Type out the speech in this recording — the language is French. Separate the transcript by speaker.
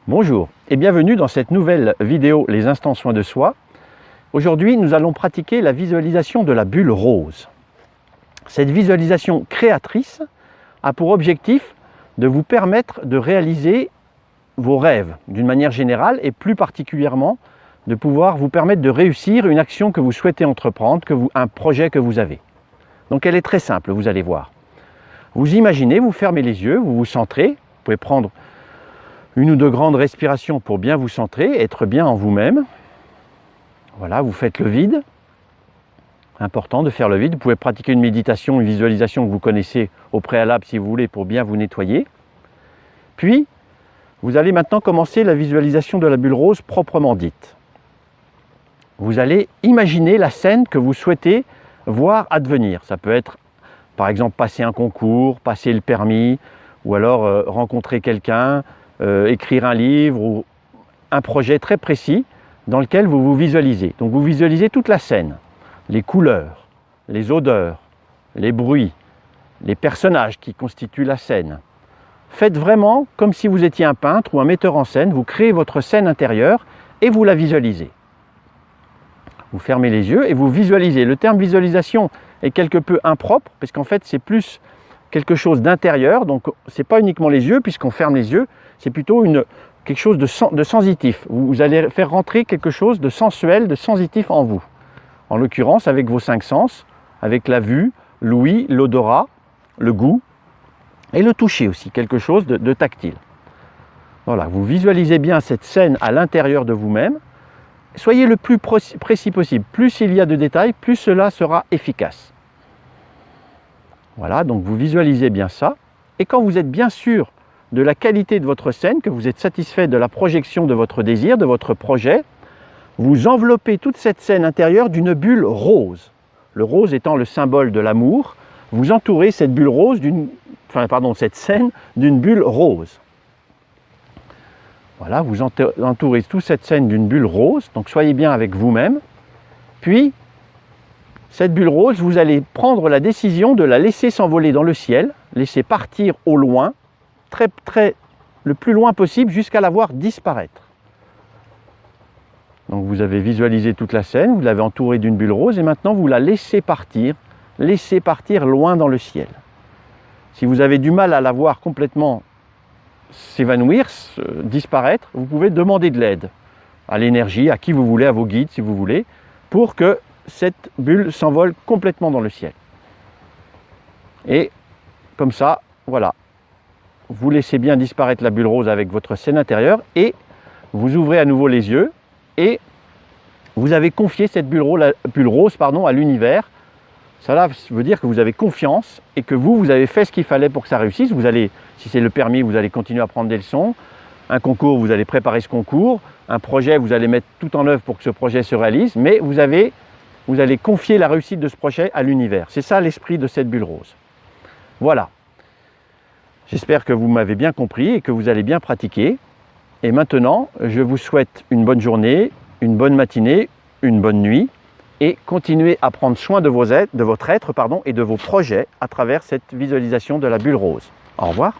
Speaker 1: Bonjour et bienvenue dans cette nouvelle vidéo Les instants soins de soi. Aujourd'hui, nous allons pratiquer la visualisation de la bulle rose. Cette visualisation créatrice a pour objectif de vous permettre de réaliser vos rêves d'une manière générale et plus particulièrement de pouvoir vous permettre de réussir une action que vous souhaitez entreprendre, un projet que vous avez. Donc elle est très simple, vous allez voir. Vous imaginez, vous fermez les yeux, vous vous centrez, vous pouvez prendre une ou deux grandes respirations pour bien vous centrer, être bien en vous-même. Voilà, vous faites le vide. Important de faire le vide. Vous pouvez pratiquer une méditation, une visualisation que vous connaissez au préalable si vous voulez pour bien vous nettoyer. Puis, vous allez maintenant commencer la visualisation de la bulle rose proprement dite. Vous allez imaginer la scène que vous souhaitez voir advenir. Ça peut être, par exemple, passer un concours, passer le permis, ou alors rencontrer quelqu'un, écrire un livre ou un projet très précis dans lequel vous vous visualisez. Donc vous visualisez toute la scène, les couleurs, les odeurs, les bruits, les personnages qui constituent la scène. Faites vraiment comme si vous étiez un peintre ou un metteur en scène, vous créez votre scène intérieure et vous la visualisez. Vous fermez les yeux et vous visualisez. Le terme visualisation est quelque peu impropre parce qu'en fait c'est plus quelque chose d'intérieur, donc ce n'est pas uniquement les yeux puisqu'on ferme les yeux, c'est plutôt quelque chose de sensitif. Vous allez faire rentrer quelque chose de sensuel, de sensitif en vous. En l'occurrence avec vos 5 sens, avec la vue, l'ouïe, l'odorat, le goût et le toucher aussi, quelque chose de tactile. Voilà, vous visualisez bien cette scène à l'intérieur de vous-même. Soyez le plus précis possible. Plus il y a de détails, plus cela sera efficace. Voilà, donc vous visualisez bien ça. Et quand vous êtes bien sûr de la qualité de votre scène, que vous êtes satisfait de la projection de votre désir, de votre projet, vous enveloppez toute cette scène intérieure d'une bulle rose. Le rose étant le symbole de l'amour, vous entourez cette bulle rose cette scène d'une bulle rose. Voilà, vous entourez toute cette scène d'une bulle rose, donc soyez bien avec vous-même. Puis, cette bulle rose, vous allez prendre la décision de la laisser s'envoler dans le ciel, laisser partir au loin, le plus loin possible jusqu'à la voir disparaître. Donc vous avez visualisé toute la scène, vous l'avez entourée d'une bulle rose et maintenant vous la laissez partir loin dans le ciel. Si vous avez du mal à la voir complètement s'évanouir, disparaître, vous pouvez demander de l'aide à l'énergie, à qui vous voulez, à vos guides si vous voulez, pour que cette bulle s'envole complètement dans le ciel. Et comme ça, voilà. Vous laissez bien disparaître la bulle rose avec votre scène intérieure et vous ouvrez à nouveau les yeux et vous avez confié cette bulle rose à l'univers. Cela veut dire que vous avez confiance et que vous avez fait ce qu'il fallait pour que ça réussisse. Vous allez, si c'est le permis, vous allez continuer à prendre des leçons. Un concours, vous allez préparer ce concours. Un projet, vous allez mettre tout en œuvre pour que ce projet se réalise. Mais vous allez confier la réussite de ce projet à l'univers. C'est ça l'esprit de cette bulle rose. Voilà. J'espère que vous m'avez bien compris et que vous allez bien pratiquer. Et maintenant, je vous souhaite une bonne journée, une bonne matinée, une bonne nuit et continuez à prendre soin de votre être et de vos projets à travers cette visualisation de la bulle rose. Au revoir.